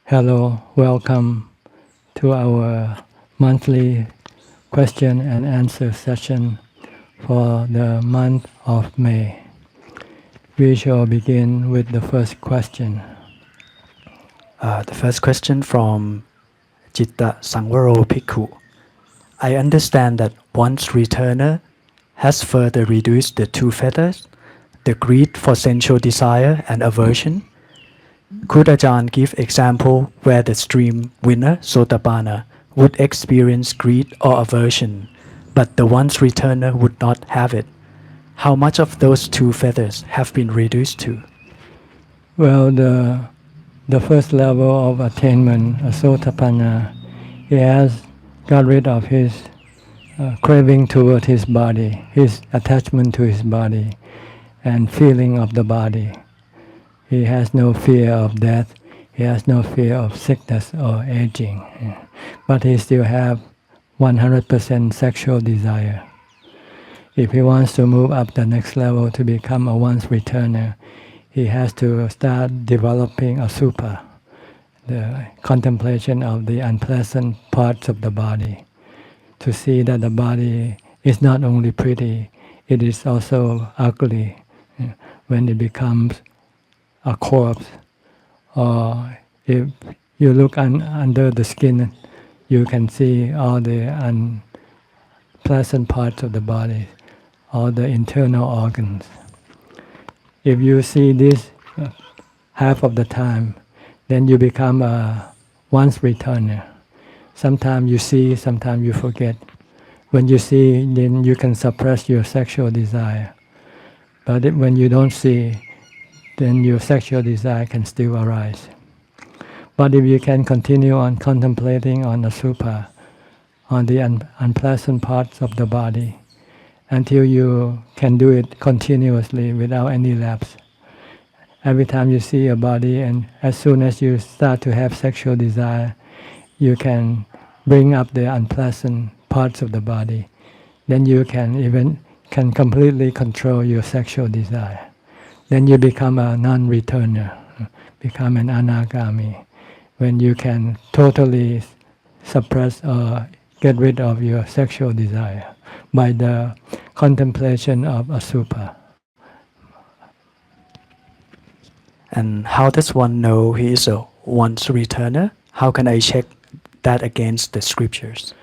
Hello, welcome to our monthly question and answer session for the month of May. We shall begin with the first question. The first question from Citta Sangwaro Bhikkhu. I understand that one's returner has further reduced the two fetters, the greed for sensual desire and aversion. Could Ajahn give example where the stream winner Sotapanna would experience greed or aversion, but the one's returner would not have it? How much of those two fetters have been reduced to? Well, the first level of attainment, Sotapanna, he has got rid of his craving toward his body, his attachment to his body, and feeling of the body. He has no fear of death. He has no fear of sickness or aging. But he still have 100% sexual desire. If he wants to move up the next level to become a once returner, he has to start developing a supa, the contemplation of the unpleasant parts of the body, to see that the body is not only pretty, it is also ugly when it becomes a corpse, or if you look under the skin, you can see all the unpleasant parts of the body, all the internal organs. If you see this half of the time, then you become a once returner. Sometimes you see, sometimes you forget. When you see, then you can suppress your sexual desire. But when you don't see, then your sexual desire can still arise. But if you can continue on contemplating on the supa, on the unpleasant parts of the body, until you can do it continuously without any lapse. Every time you see a body, and as soon as you start to have sexual desire, you can bring up the unpleasant parts of the body. Then you can completely control your sexual desire. Then you become a non-returner, become an anagami, when you can totally suppress or get rid of your sexual desire by the contemplation of asupa. And how does one know he is a once returner? How can I check that against the scriptures?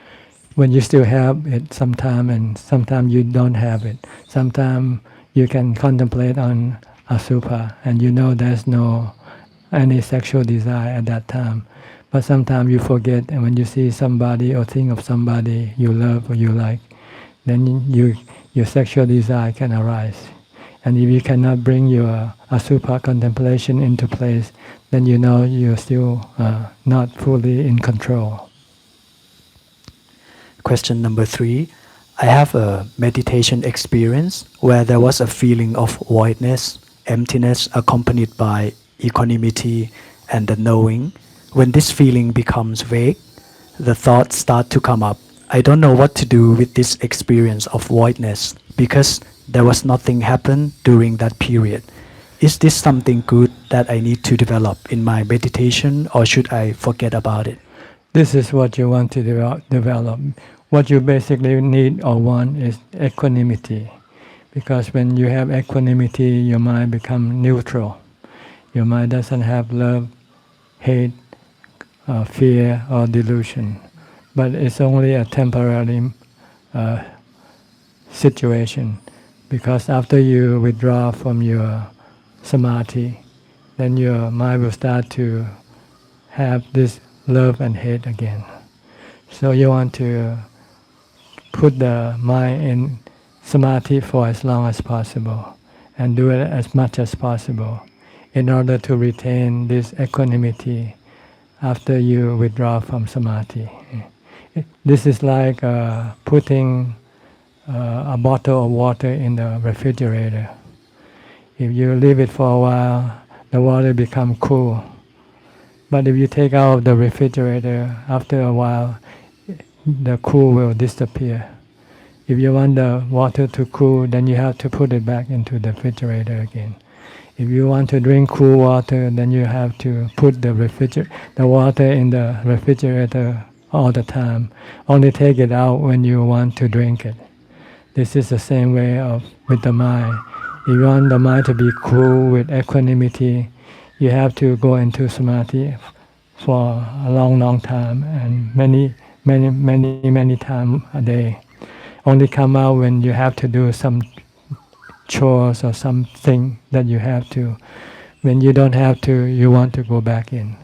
When you still have it sometime, and sometimes you don't have it. Sometimes you can contemplate on asupa, and you know there's no any sexual desire at that time. But sometimes you forget, and when you see somebody or think of somebody you love or you like, then your sexual desire can arise. And if you cannot bring your asupa contemplation into place, then you know you're still not fully in control. Question number 3. I have a meditation experience where there was a feeling of voidness, emptiness accompanied by equanimity and the knowing. When this feeling becomes vague, the thoughts start to come up. I don't know what to do with this experience of voidness because there was nothing happen during that period. Is this something good that I need to develop in my meditation, or should I forget about it? This is what you want to develop. What you basically need or want is equanimity. Because when you have equanimity, your mind becomes neutral. Your mind doesn't have love, hate, fear, or delusion. But it's only a temporary situation. Because after you withdraw from your samadhi, then your mind will start to have this love and hate again. So you want to put the mind in samadhi for as long as possible and do it as much as possible in order to retain this equanimity after you withdraw from samadhi. This is like putting a bottle of water in the refrigerator. If you leave it for a while, the water becomes cool. But if you take out the refrigerator, after a while, the cool will disappear. If you want the water to cool, then you have to put it back into the refrigerator again. If you want to drink cool water, then you have to put the water in the refrigerator all the time. Only take it out when you want to drink it. This is the same way with the mind. If you want the mind to be cool with equanimity, you have to go into samadhi for a long time and many times a day. Only come out when you have to do some chores or something that you have to. When you don't have to, you want to go back in.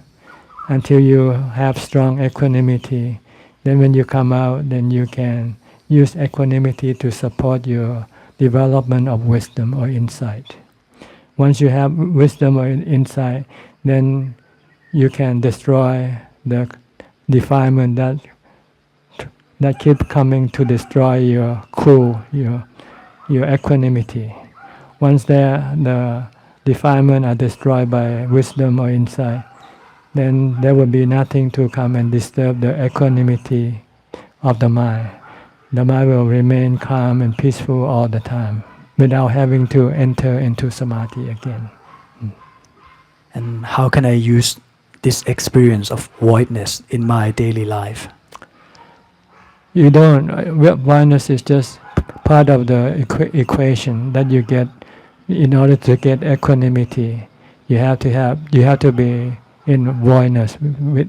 Until you have strong equanimity, then when you come out, then you can use equanimity to support your development of wisdom or insight. Once you have wisdom or insight, then you can destroy the defilement that keep coming to destroy your cool, your equanimity. Once the defilement are destroyed by wisdom or insight, then there will be nothing to come and disturb the equanimity of the mind. The mind will remain calm and peaceful all the time without having to enter into samadhi again. And how can I use this experience of voidness in my daily life? You don't. Voidness is just part of the equation that you get. In order to get equanimity, you have to be in voidness,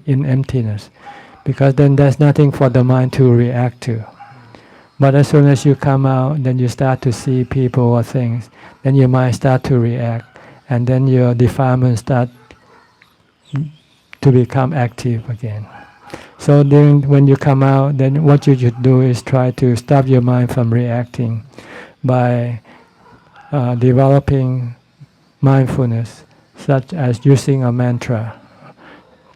in emptiness, because then there's nothing for the mind to react to. But as soon as you come out, then you start to see people or things, then your mind start to react, and then your defilement start to become active again. So then when you come out, then what you should do is try to stop your mind from reacting by developing mindfulness, such as using a mantra.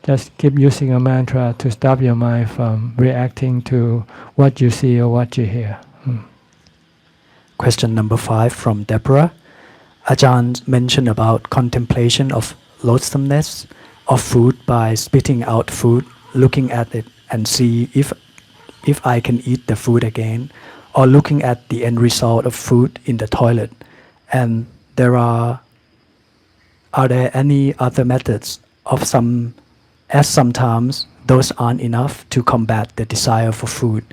Just keep using a mantra to stop your mind from reacting to what you see or what you hear. Question number 5 from Deborah. Ajahn mentioned about contemplation of loathsomeness of food by spitting out food, looking at it and see if I can eat the food again, or looking at the end result of food in the toilet. And are there any other methods of sometimes those aren't enough to combat the desire for food?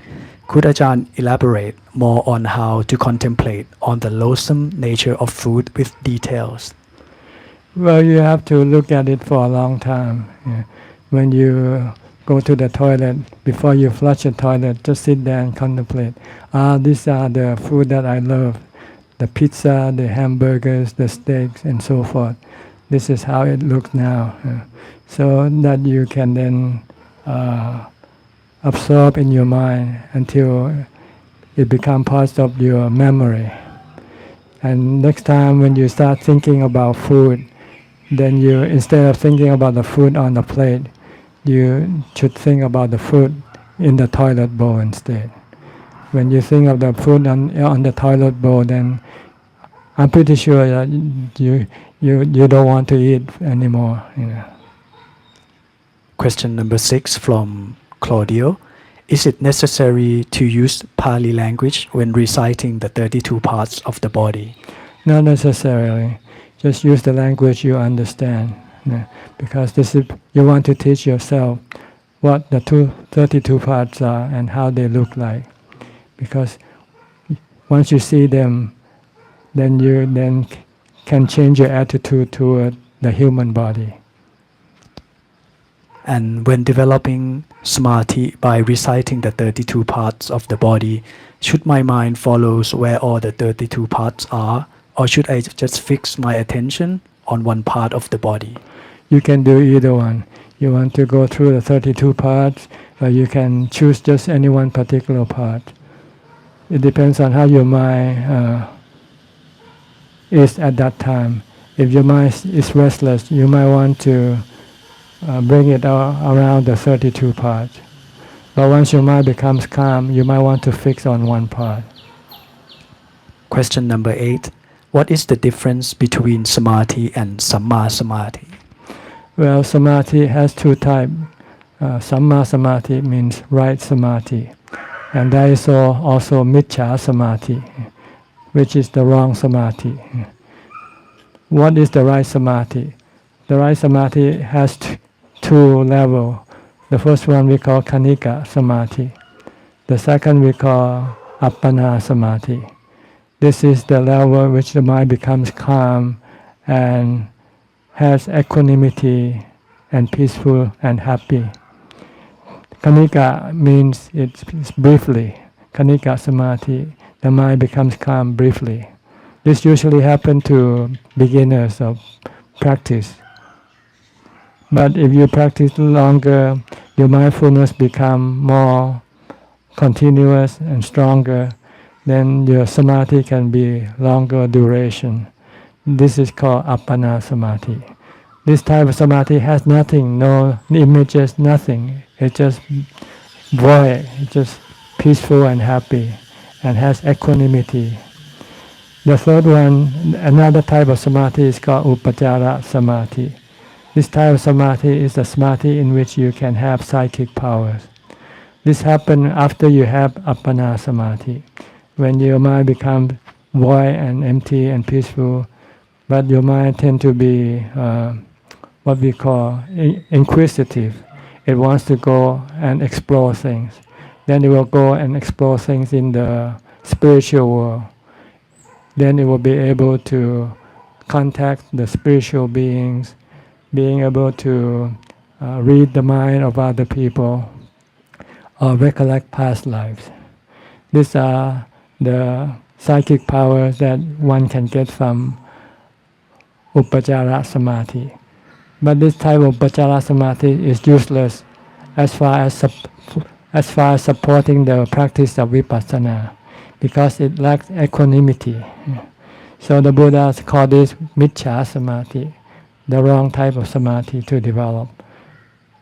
Could Ajahn elaborate more on how to contemplate on the loathsome nature of food with details? Well, you have to look at it for a long time. Yeah. When you go to the toilet, before you flush the toilet, just sit there and contemplate. These are the food that I love. The pizza, the hamburgers, the steaks, and so forth. This is how it looks now. So that you can then absorb in your mind until it becomes part of your memory. And next time when you start thinking about food, then you, instead of thinking about the food on the plate, you should think about the food in the toilet bowl instead. When you think of the food on the toilet bowl, then I'm pretty sure that you don't want to eat anymore. Question number 6 from Claudio. Is it necessary to use Pali language when reciting the 32 parts of the body? Not necessarily. Just use the language you understand. Because you want to teach yourself what the 32 parts are and how they look like. Because once you see them, then you can change your attitude toward the human body. And when developing samadhi by reciting the 32 parts of the body, should my mind follow where all the 32 parts are, or should I just fix my attention on one part of the body? You can do either one. You want to go through the 32 parts, or you can choose just any one particular part. It depends on how your mind is at that time. If your mind is restless, you might want to bring it around the 32 parts. But once your mind becomes calm, you might want to fix on one part. Question number 8. What is the difference between samadhi and samma samadhi? Well, samadhi has two types. Samma samadhi means right samadhi. And there is also miccha samadhi, which is the wrong samadhi. What is the right samadhi? The right samadhi has two levels. The first one we call Khanika samadhi. The second we call Appana samadhi. This is the level which the mind becomes calm and has equanimity and peaceful and happy. Khanika means it's briefly. Khanika samadhi, the mind becomes calm briefly. This usually happens to beginners of practice. But if you practice longer, your mindfulness become more continuous and stronger, then your samadhi can be longer duration. This is called Appana samadhi. This type of samadhi has nothing, no images, nothing. It's just void, it's just peaceful and happy, and has equanimity. The third one, another type of samadhi is called Upajjara samadhi. This type of samadhi is a samadhi in which you can have psychic powers. This happens after you have Appana samadhi, when your mind becomes void and empty and peaceful, but your mind tends to be what we call inquisitive. It wants to go and explore things. Then it will go and explore things in the spiritual world. Then it will be able to contact the spiritual beings, being able to read the mind of other people, or recollect past lives. These are the psychic powers that one can get from Upajjara samadhi. But this type of Upajjara samadhi is useless as far as supporting the practice of vipassana, because it lacks equanimity. So the Buddhas call this Miccha samadhi, the wrong type of samadhi to develop.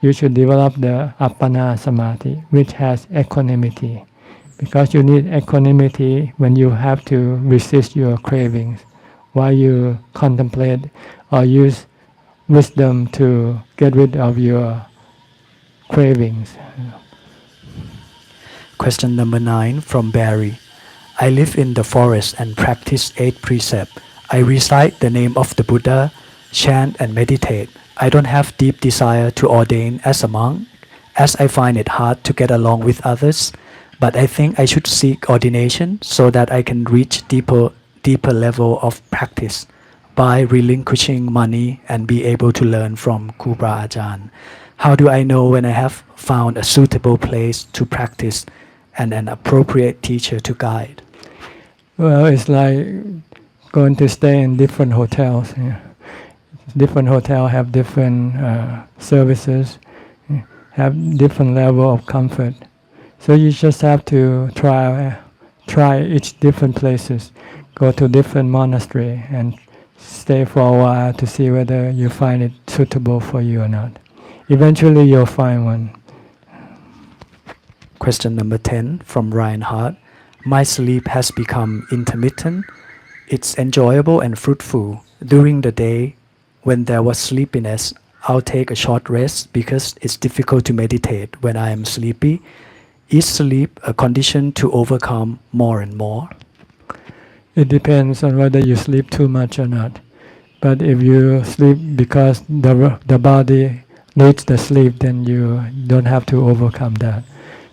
You should develop the Appana samadhi, which has equanimity, because you need equanimity when you have to resist your cravings, while you contemplate or use wisdom to get rid of your cravings. Question number 9 from Barry. I live in the forest and practice 8 precepts. I recite the name of the Buddha, chant and meditate. I don't have deep desire to ordain as a monk, as I find it hard to get along with others, but I think I should seek ordination so that I can reach deeper level of practice by relinquishing money and be able to learn from Kubra Ajahn. How do I know when I have found a suitable place to practice and an appropriate teacher to guide? Well, it's like going to stay in different hotels. Different hotels have different services, have different level of comfort. So you just have to try each different places, go to different monastery and stay for a while to see whether you find it suitable for you or not. Eventually you'll find one. Question number 10 from Reinhardt. My sleep has become intermittent. It's enjoyable and fruitful. During the day, when there was sleepiness, I'll take a short rest because it's difficult to meditate when I am sleepy. Is sleep a condition to overcome more and more? It depends on whether you sleep too much or not. But if you sleep because the body needs the sleep, then you don't have to overcome that.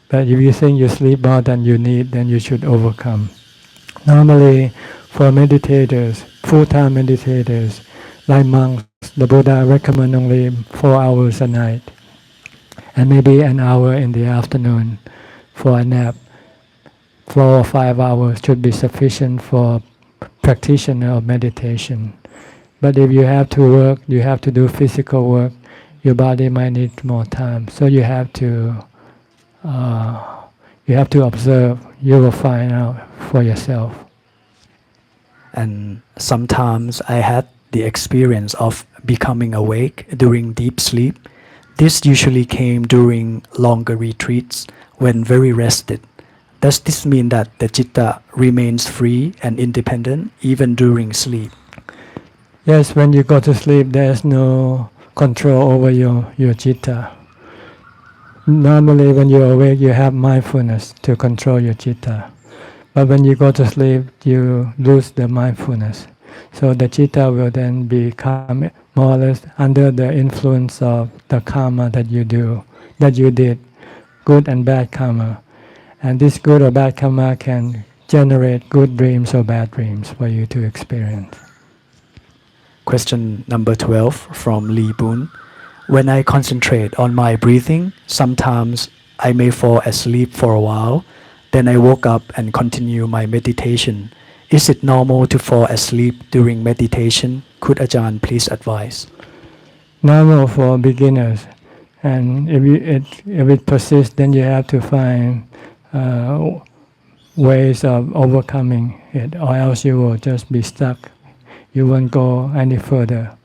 But if you think you sleep more than you need, then you should overcome. Normally, for meditators, full-time meditators, like monks, the Buddha recommend only 4 hours a night, and maybe an hour in the afternoon for a nap. 4 or 5 hours should be sufficient for practitioner of meditation. But if you have to work, you have to do physical work, your body might need more time. So you have to observe. You will find out for yourself. And sometimes I had the experience of becoming awake during deep sleep. This usually came during longer retreats when very rested. Does this mean that the citta remains free and independent even during sleep? Yes, when you go to sleep, there is no control over your citta. Normally, when you're awake, you have mindfulness to control your citta. But when you go to sleep, you lose the mindfulness. So the chitta will then become more or less under the influence of the karma that you did, good and bad karma. And this good or bad karma can generate good dreams or bad dreams for you to experience. Question number 12 from Lee Boon. When I concentrate on my breathing, sometimes I may fall asleep for a while. Then I woke up and continue my meditation. Is it normal to fall asleep during meditation? Could Ajahn please advise? Normal for beginners. And if it persists, then you have to find ways of overcoming it, or else you will just be stuck. You won't go any further.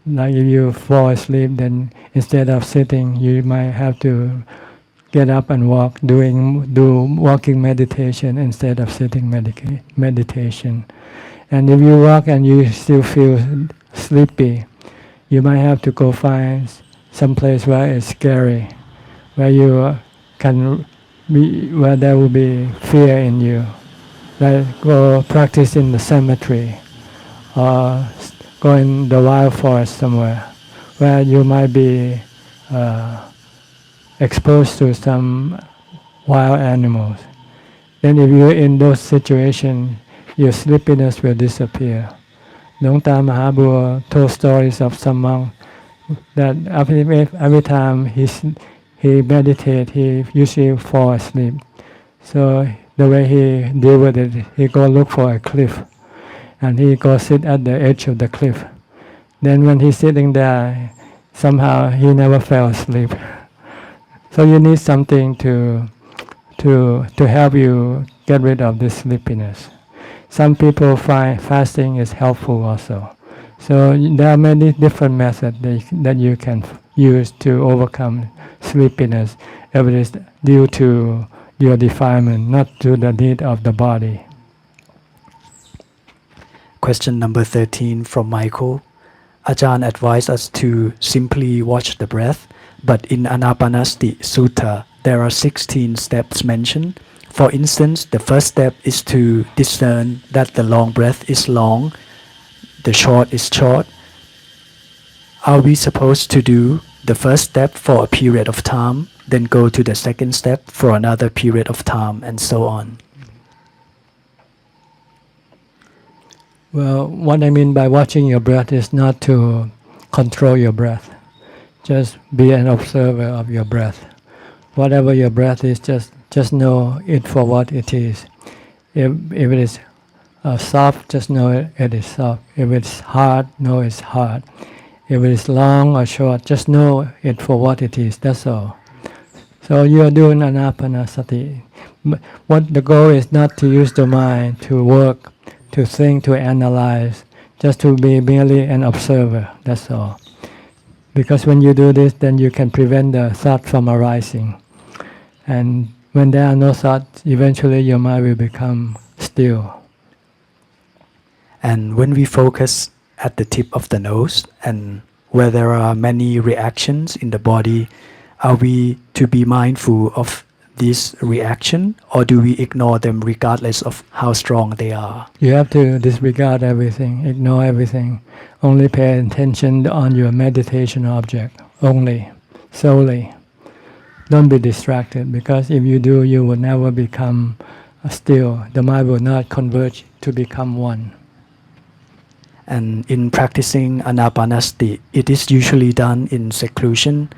Like if you fall asleep, then instead of sitting, you might have to get up and walk, do walking meditation instead of sitting meditation. And if you walk and you still feel sleepy, you might have to go find some place where it's scary, where you can be, where there will be fear in you. Like go practice in the cemetery, or go in the wild forest somewhere, where you might be exposed to some wild animals. Then if you're in those situations, your sleepiness will disappear. Long Tam Mahabua told stories of some monk that every time he meditates, he usually fall asleep. So the way he deal with it, he go look for a cliff, and he go sit at the edge of the cliff. Then when he's sitting there, somehow he never fell asleep. So you need something to help you get rid of this sleepiness. Some people find fasting is helpful also. So there are many different methods that you can use to overcome sleepiness if it is due to your defilement, not to the need of the body. Question number 13 from Michael. Ajahn advised us to simply watch the breath, but in Anapanasati Sutta, there are 16 steps mentioned. For instance, the first step is to discern that the long breath is long, the short is short. Are we supposed to do the first step for a period of time, then go to the second step for another period of time, and so on? Well, what I mean by watching your breath is not to control your breath. Just be an observer of your breath. Whatever your breath is, just know it for what it is. If it is soft, just know it is soft. If it's hard, know it's hard. If it is long or short, just know it for what it is. That's all. So you are doing anapanasati. What the goal is not to use the mind to work, to think, to analyze, just to be merely an observer. That's all. Because when you do this, then you can prevent the thought from arising. And when there are no thoughts, eventually your mind will become still. And when we focus at the tip of the nose and where there are many reactions in the body, are we to be mindful of this reaction, or do we ignore them regardless of how strong they are? You have to disregard everything, ignore everything. Only pay attention on your meditation object, only, solely. Don't be distracted, because if you do, you will never become still. The mind will not converge to become one. And in practicing anapanasati, it is usually done in seclusion.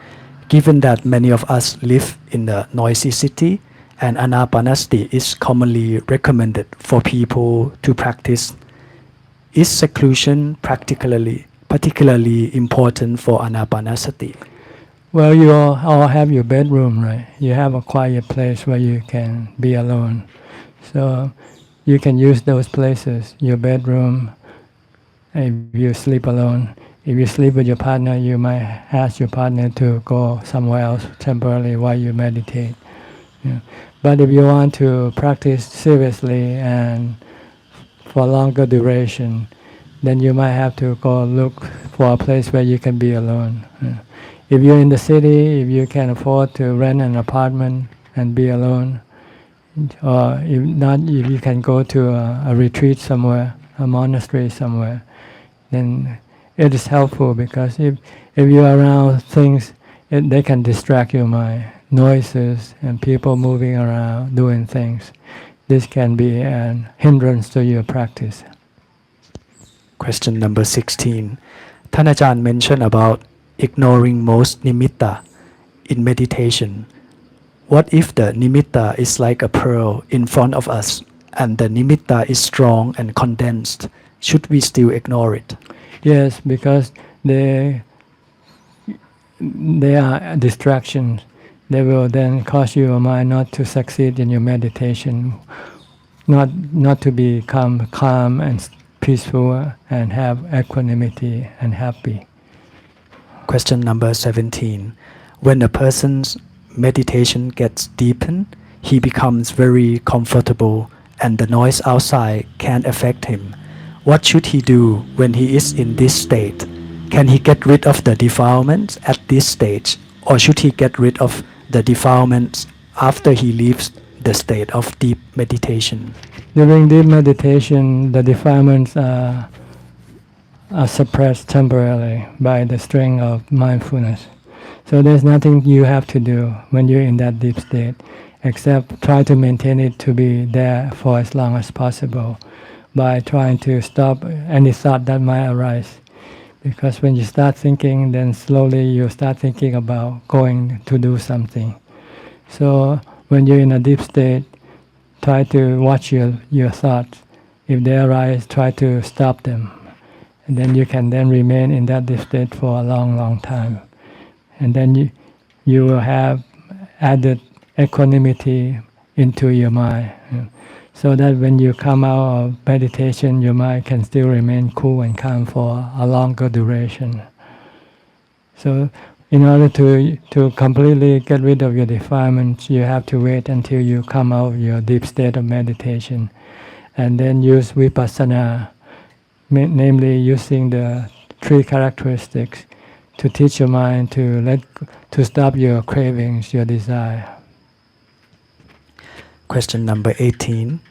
Given that many of us live in a noisy city, and anapanasati is commonly recommended for people to practice, is seclusion particularly important for anapanasati? Well, you all have your bedroom, right? You have a quiet place where you can be alone. So you can use those places, your bedroom, if you sleep alone. If you sleep with your partner, you might ask your partner to go somewhere else temporarily while you meditate. Yeah. But if you want to practice seriously and for longer duration, then you might have to go look for a place where you can be alone. Yeah. If you're in the city, if you can afford to rent an apartment and be alone, or if not, if you can go to a retreat somewhere, a monastery somewhere, then it is helpful because if you're around things, they can distract your mind. Noises and people moving around, doing things. This can be an hindrance to your practice. Question number 16. ท่านอาจารย์ mentioned about ignoring most nimitta in meditation. What if the nimitta is like a pearl in front of us and the nimitta is strong and condensed? Should we still ignore it? Yes, because they are distractions. They will then cause your mind not to succeed in your meditation, not to become calm and peaceful and have equanimity and happy. Question number 17. When a person's meditation gets deepened, he becomes very comfortable and the noise outside can't affect him. What should he do when he is in this state? Can he get rid of the defilements at this stage, or should he get rid of the defilements after he leaves the state of deep meditation? During deep meditation, the defilements are suppressed temporarily by the strength of mindfulness. So there's nothing you have to do when you're in that deep state, except try to maintain it to be there for as long as possible by trying to stop any thought that might arise. Because when you start thinking, then slowly you start thinking about going to do something. So when you're in a deep state, try to watch your thoughts. If they arise, try to stop them. And then you can then remain in that deep state for a long, long time. And then you will have added equanimity into your mind. So that when you come out of meditation, your mind can still remain cool and calm for a longer duration. So in order to completely get rid of your defilements, you have to wait until you come out of your deep state of meditation and then use vipassana, namely using the three characteristics to teach your mind to stop your cravings, your desire. Question number 18.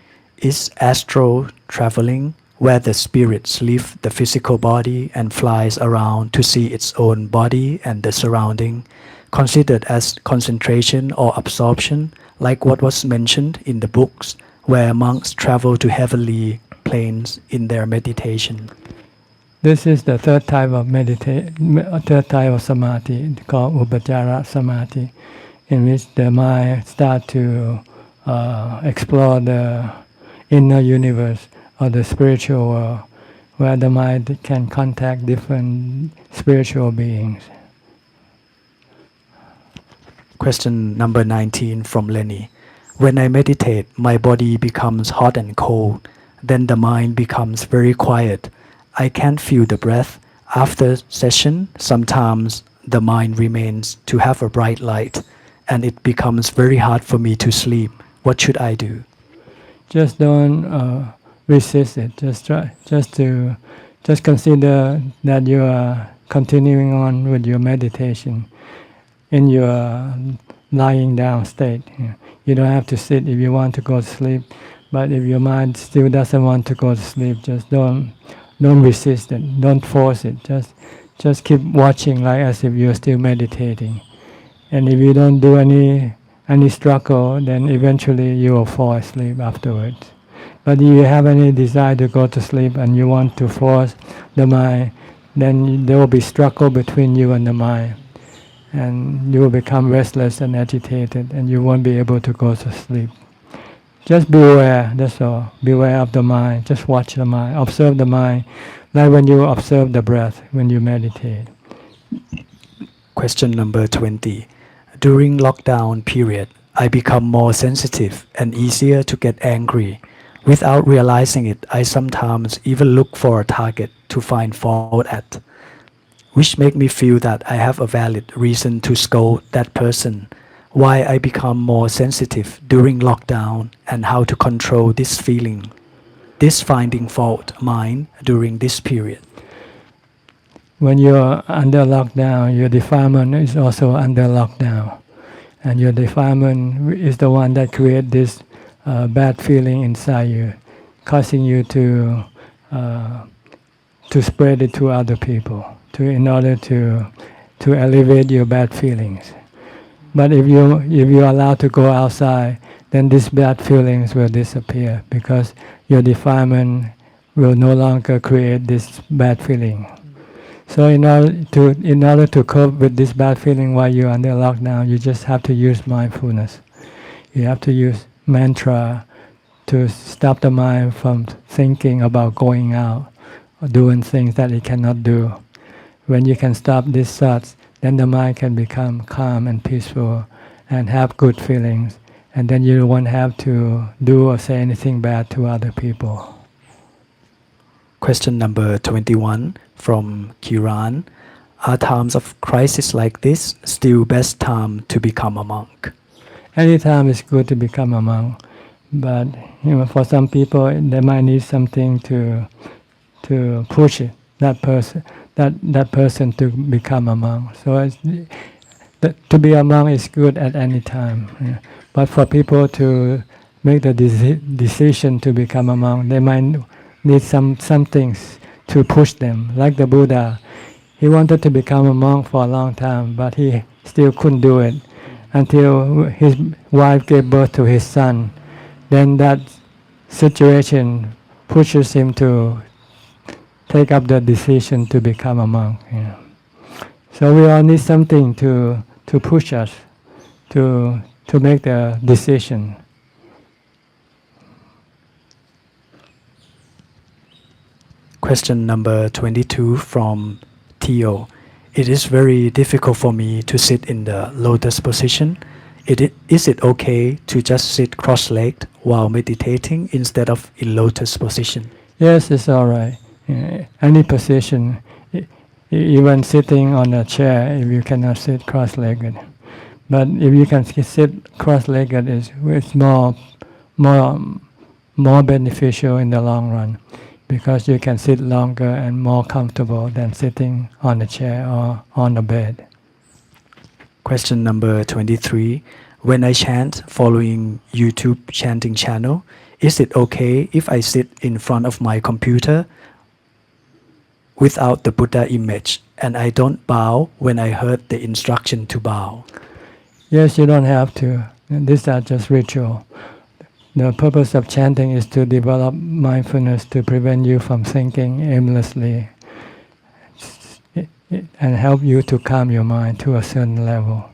Is astral traveling, where the spirits leave the physical body and flies around to see its own body and the surrounding, considered as concentration or absorption, like what was mentioned in the books, where monks travel to heavenly planes in their meditation? This is the third type of samadhi, called Upajjara samadhi, in which the mind starts to explore the inner universe or the spiritual world, where the mind can contact different spiritual beings. Question number 19 from Lenny. When I meditate, my body becomes hot and cold. Then the mind becomes very quiet. I can't feel the breath. After session, sometimes the mind remains to have a bright light, and it becomes very hard for me to sleep. What should I do? Just don't resist it. Just consider that you are continuing on with your meditation in your lying down state. You don't have to sit if you want to go to sleep, but if your mind still doesn't want to go to sleep, just don't resist it. Don't force it. Just keep watching like as if you're still meditating. And if you don't do any struggle, then eventually you will fall asleep afterwards. But if you have any desire to go to sleep and you want to force the mind, then there will be struggle between you and the mind. And you will become restless and agitated and you won't be able to go to sleep. Just beware, that's all. Beware of the mind. Just watch the mind. Observe the mind, like when you observe the breath when you meditate. Question number 20. During lockdown period, I become more sensitive and easier to get angry. Without realizing it, I sometimes even look for a target to find fault at, which make me feel that I have a valid reason to scold that person. Why I become more sensitive during lockdown and how to control this feeling, this finding fault mind during this period. When you're under lockdown, your defilement is also under lockdown. And your defilement is the one that creates this bad feeling inside you, causing you to to spread it to other people, in order to alleviate your bad feelings. But if you allow to go outside, then these bad feelings will disappear because your defilement will no longer create this bad feeling. So in order to cope with this bad feeling while you're under lockdown, you just have to use mindfulness. You have to use mantra to stop the mind from thinking about going out or doing things that it cannot do. When you can stop these thoughts, then the mind can become calm and peaceful and have good feelings. And then you won't have to do or say anything bad to other people. Question number 21 from Kiran. Are times of crisis like this still best time to become a monk? Any time is good to become a monk, but for some people they might need something to push it, that person to become a monk. So to be a monk is good at any time. Yeah. But for people to make the decision to become a monk, they might need some things to push them. Like the Buddha, he wanted to become a monk for a long time, but he still couldn't do it until his wife gave birth to his son. Then that situation pushes him to take up the decision to become a monk. Yeah. So we all need something to push us to make the decision. Question number 22 from Theo. It is very difficult for me to sit in the lotus position. Is it okay to just sit cross-legged while meditating instead of in lotus position? Yes, it's all right. Any position, even sitting on a chair, if you cannot sit cross-legged. But if you can sit cross-legged, it's more beneficial in the long run, because you can sit longer and more comfortable than sitting on a chair or on a bed. Question number 23. When I chant following YouTube chanting channel, is it okay if I sit in front of my computer without the Buddha image and I don't bow when I heard the instruction to bow? Yes, you don't have to. These are just ritual. The purpose of chanting is to develop mindfulness to prevent you from thinking aimlessly and help you to calm your mind to a certain level.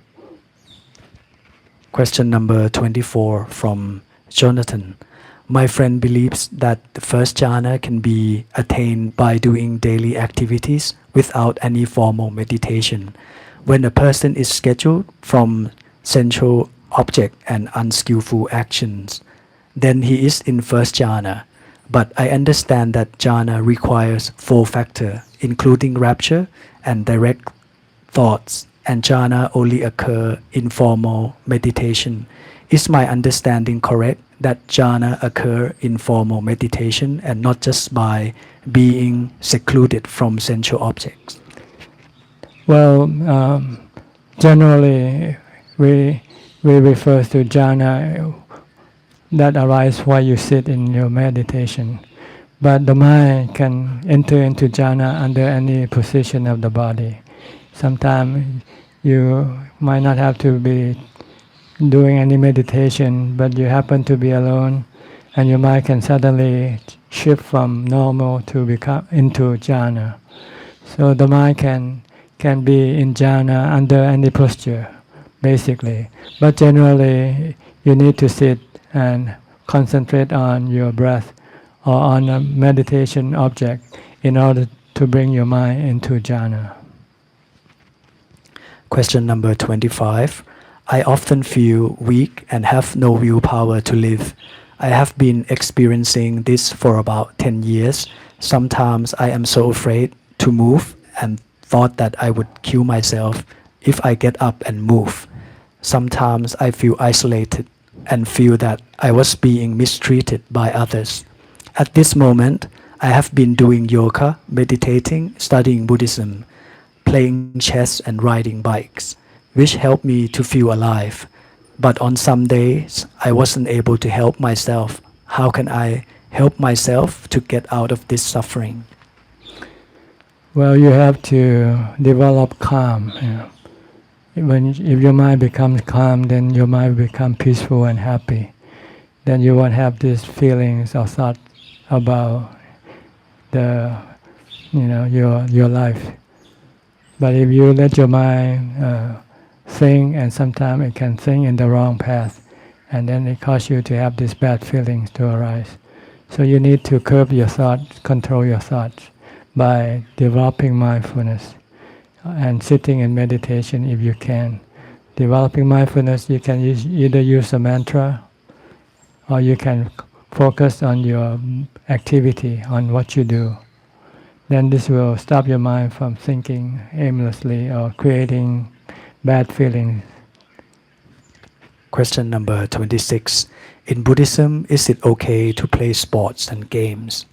Question number 24 from Jonathan. My friend believes that the first jhana can be attained by doing daily activities without any formal meditation. When a person is scheduled from sensual object and unskillful actions, then he is in first jhana. But I understand that jhana requires 4 factors, including rapture and direct thoughts, and jhana only occur in formal meditation. Is my understanding correct that jhana occur in formal meditation and not just by being secluded from sensual objects? Well, generally we refer to jhana that arises while you sit in your meditation. But the mind can enter into jhana under any position of the body. Sometimes you might not have to be doing any meditation, but you happen to be alone, and your mind can suddenly shift from normal to become into jhana. So the mind can be in jhana under any posture, basically. But generally, you need to sit and concentrate on your breath or on a meditation object in order to bring your mind into jhana. Question number 25. I often feel weak and have no willpower to live. I have been experiencing this for about 10 years. Sometimes I am so afraid to move and thought that I would kill myself if I get up and move. Sometimes I feel isolated and feel that I was being mistreated by others. At this moment, I have been doing yoga, meditating, studying Buddhism, playing chess and riding bikes, which helped me to feel alive. But on some days, I wasn't able to help myself. How can I help myself to get out of this suffering? Well, you have to develop calm. If your mind becomes calm, then your mind becomes peaceful and happy. Then you won't have these feelings or thoughts about the, your life. But if you let your mind think, and sometimes it can think in the wrong path, and then it causes you to have these bad feelings to arise. So you need to curb your thoughts, control your thoughts by developing mindfulness and sitting in meditation if you can. Developing mindfulness, you can either use a mantra, or you can focus on your activity, on what you do. Then this will stop your mind from thinking aimlessly or creating bad feelings. Question number 26. In Buddhism, is it okay to play sports and games?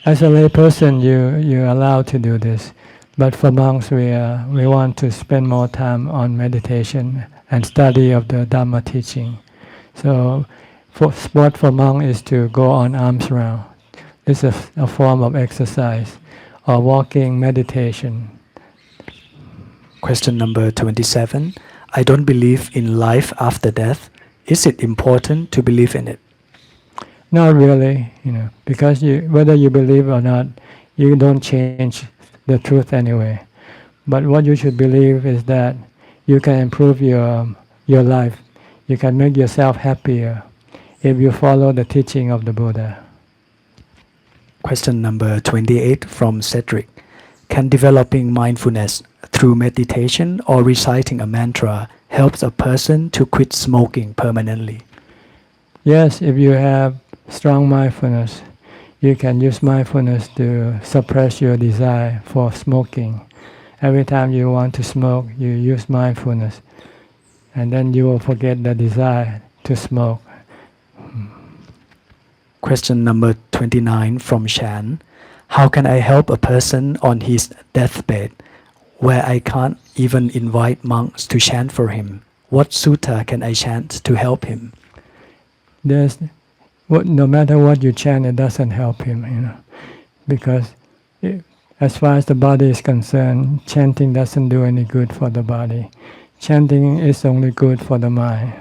As a lay person, you're allowed to do this. But for monks, we want to spend more time on meditation and study of the Dhamma teaching. So sport for monk is to go on arms round. This is a form of exercise, or walking meditation. Question number 27. I don't believe in life after death. Is it important to believe in it? Not really, because whether you believe or not, you don't change the truth anyway. But what you should believe is that you can improve your life. You can make yourself happier if you follow the teaching of the Buddha. Question number 28 from Cedric. Can developing mindfulness through meditation or reciting a mantra help a person to quit smoking permanently? Yes, if you have strong mindfulness, you can use mindfulness to suppress your desire for smoking. Every time you want to smoke, you use mindfulness, and then you will forget the desire to smoke. Question number 29 from Shan. How can I help a person on his deathbed where I can't even invite monks to chant for him? What sutta can I chant to help him? No matter what you chant, it doesn't help him, because as far as the body is concerned, chanting doesn't do any good for the body. Chanting is only good for the mind,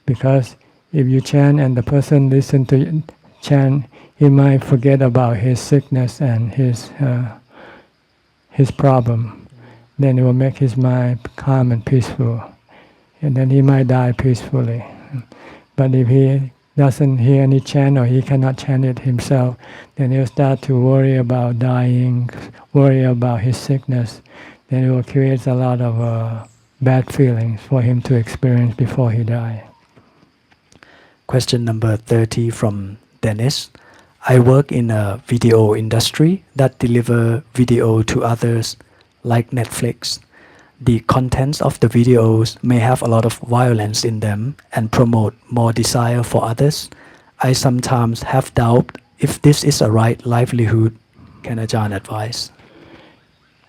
because if you chant and the person listens to you chant, he might forget about his sickness and his problem. Then it will make his mind calm and peaceful, and then he might die peacefully. But if he doesn't hear any chant, or he cannot chant it himself, then he'll start to worry about dying, worry about his sickness. Then it will create a lot of bad feelings for him to experience before he dies. Question number 30 from Dennis. I work in a video industry that deliver video to others like Netflix. The contents of the videos may have a lot of violence in them and promote more desire for others. I sometimes have doubt if this is a right livelihood. Can Ajahn advise?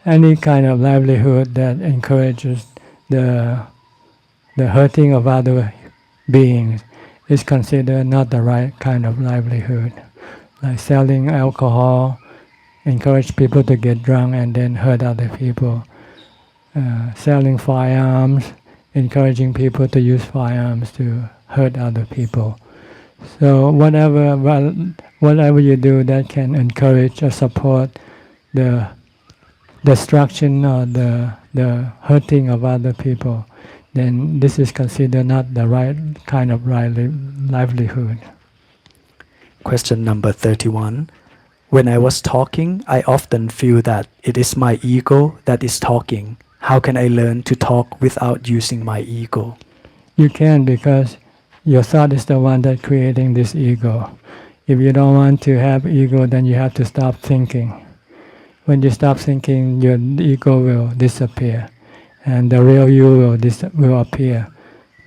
Any kind of livelihood that encourages the hurting of other beings is considered not the right kind of livelihood. Like selling alcohol, encourage people to get drunk and then hurt other people. Selling firearms, encouraging people to use firearms to hurt other people. So whatever you do that can encourage or support the destruction or the hurting of other people, then this is considered not the right kind of livelihood. Question number 31. When I was talking, I often feel that it is my ego that is talking. How can I learn to talk without using my ego? You can, because your thought is the one that's creating this ego. If you don't want to have ego, then you have to stop thinking. When you stop thinking, your ego will disappear, and the real you will appear.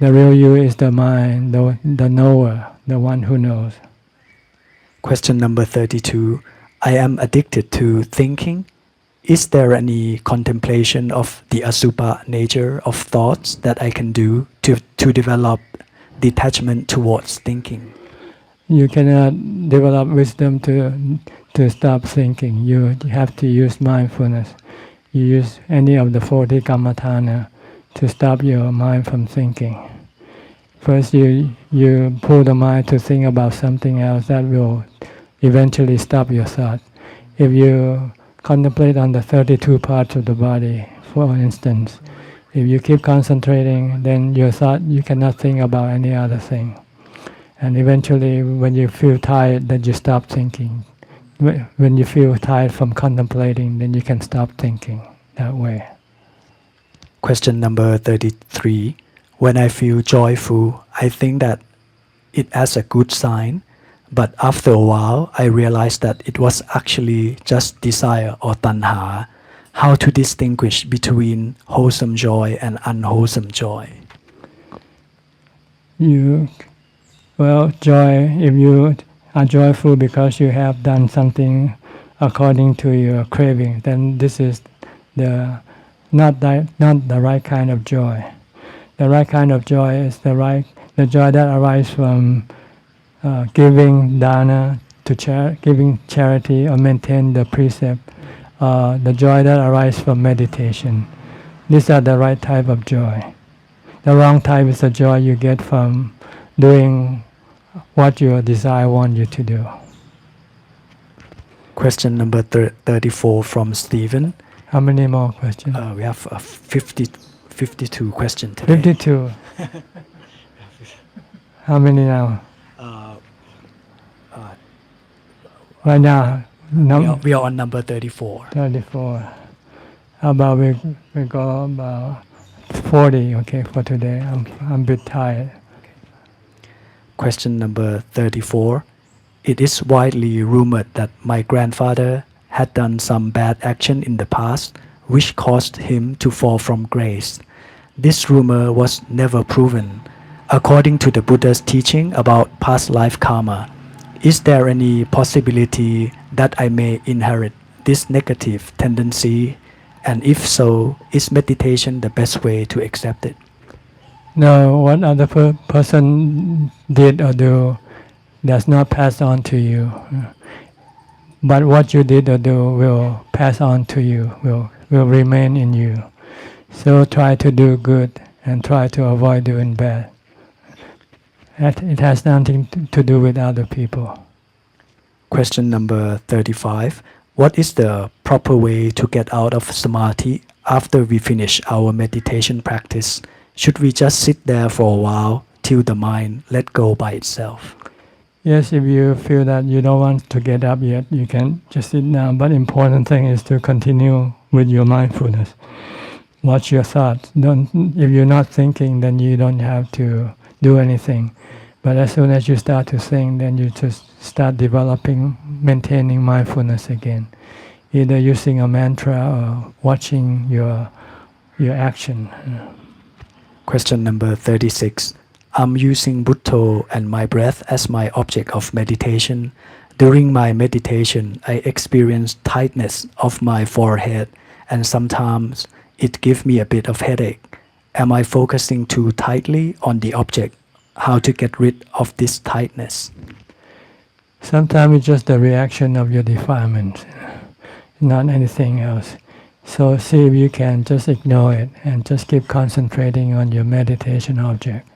The real you is the mind, the knower, the one who knows. Question number 32. I am addicted to thinking. Is there any contemplation of the asubha nature of thoughts that I can do to develop detachment towards thinking? You cannot develop wisdom to stop thinking. You have to use mindfulness. You use any of the 40 kammatthana to stop your mind from thinking. First, you pull the mind to think about something else that will eventually stop your thought. If you contemplate on the 32 parts of the body, for instance, if you keep concentrating, then your thought, you cannot think about any other thing. And eventually, when you feel tired, then you stop thinking. When you feel tired from contemplating, then you can stop thinking that way. Question number 33. When I feel joyful, I think that it as a good sign, but after a while, I realize that it was actually just desire or tanha. How to distinguish between wholesome joy and unwholesome joy? Joy, if you are joyful because you have done something according to your craving, then this is not the right kind of joy. The right kind of joy is the joy that arises from giving dana, giving charity or maintain the precept. The joy that arises from meditation. These are the right type of joy. The wrong type is the joy you get from doing what your desire wants you to do. Question number 34 from Stephen. How many more questions? We have 52 questions today. 52. How many now? Right now, We are on number 34. 34. How about we go about 40, okay, for today. I'm a bit tired. Question number 34. It is widely rumored that my grandfather had done some bad action in the past, which caused him to fall from grace. This rumor was never proven. According to the Buddha's teaching about past life karma, is there any possibility that I may inherit this negative tendency? And if so, is meditation the best way to accept it? No, what other person did or do does not pass on to you. But what you did or do will pass on to you, will remain in you. So try to do good and try to avoid doing bad. It has nothing to do with other people. Question number 35. What is the proper way to get out of samadhi after we finish our meditation practice? Should we just sit there for a while till the mind let go by itself? Yes, if you feel that you don't want to get up yet, you can just sit down. But important thing is to continue with your mindfulness. Watch your thoughts. If you're not thinking, then you don't have to do anything. But as soon as you start to think, then you just start developing, maintaining mindfulness again, either using a mantra or watching your action. Question number 36. I'm using Bhutto and my breath as my object of meditation. During my meditation, I experience tightness of my forehead, and sometimes it gives me a bit of headache. Am I focusing too tightly on the object? How to get rid of this tightness? Sometimes it's just the reaction of your defilement, not anything else. So see if you can just ignore it and just keep concentrating on your meditation object.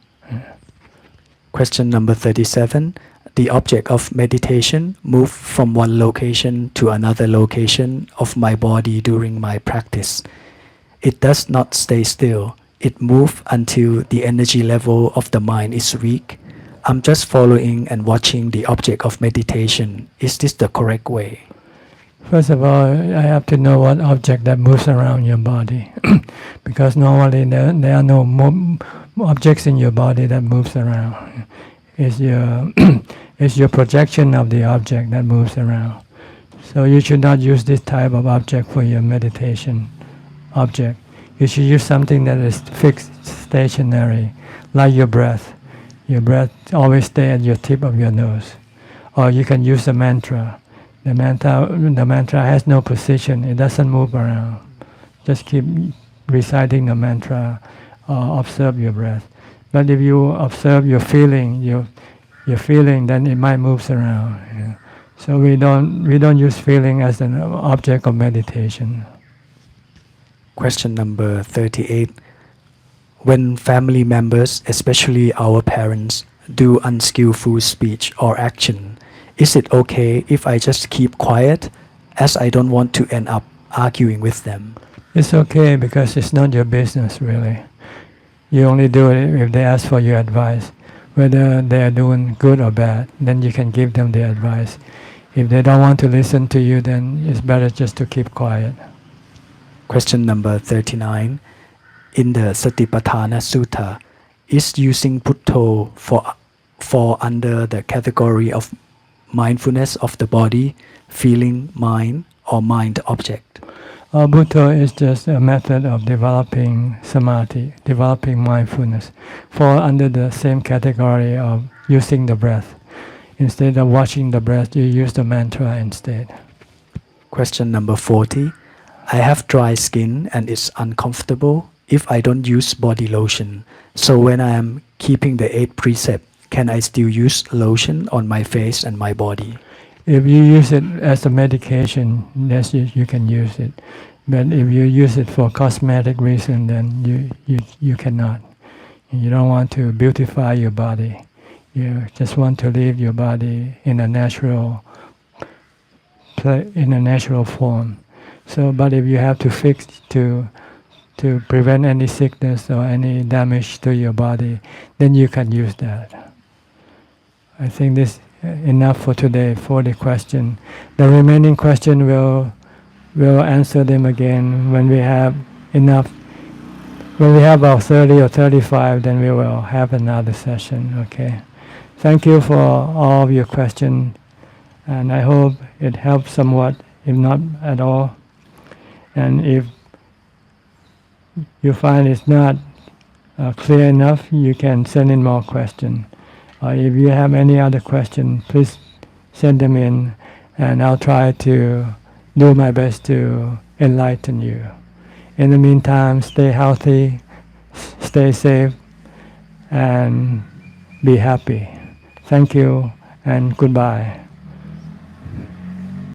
Question number 37. The object of meditation moved from one location to another location of my body during my practice. It does not stay still. It moves until the energy level of the mind is weak. I'm just following and watching the object of meditation. Is this the correct way? First of all, I have to know what object that moves around your body. Because normally there are no objects in your body that moves around. It's your projection of the object that moves around. So you should not use this type of object for your meditation object. You should use something that is fixed, stationary, like your breath. Your breath always stay at your tip of your nose. Or you can use a mantra. The mantra has no position. It doesn't move around. Just keep reciting the mantra or observe your breath. But if you observe your feeling, your feeling, then it might moves around. So we don't use feeling as an object of meditation. Question number 38. When family members, especially our parents, do unskillful speech or action, is it okay if I just keep quiet, as I don't want to end up arguing with them? It's okay because it's not your business really. You only do it if they ask for your advice. Whether they are doing good or bad, then you can give them the advice. If they don't want to listen to you, then it's better just to keep quiet. Question number 39. In the Satipatthana Sutta, is using Putto fall under the category of mindfulness of the body, feeling, mind, or mind object? Buddha is just a method of developing samadhi, developing mindfulness, fall under the same category of using the breath. Instead of watching the breath, you use the mantra instead. Question number 40. I have dry skin and it's uncomfortable if I don't use body lotion. So when I am keeping the 8th precept, can I still use lotion on my face and my body? If you use it as a medication, yes, you can use it. But if you use it for cosmetic reason, then you cannot. You don't want to beautify your body. You just want to leave your body in a natural form. So, but if you have to fix to prevent any sickness or any damage to your body, then you can use that. I think this enough for today for the question. The remaining question we'll answer them again when we have enough. When we have about 30 or 35, then we will have another session. Okay. Thank you for all of your questions, and I hope it helps somewhat, if not at all. And if you find it's not clear enough, you can send in more questions. If you have any other question, please send them in, and I'll try to do my best to enlighten you. In the meantime, stay healthy, stay safe, and be happy. Thank you, and goodbye.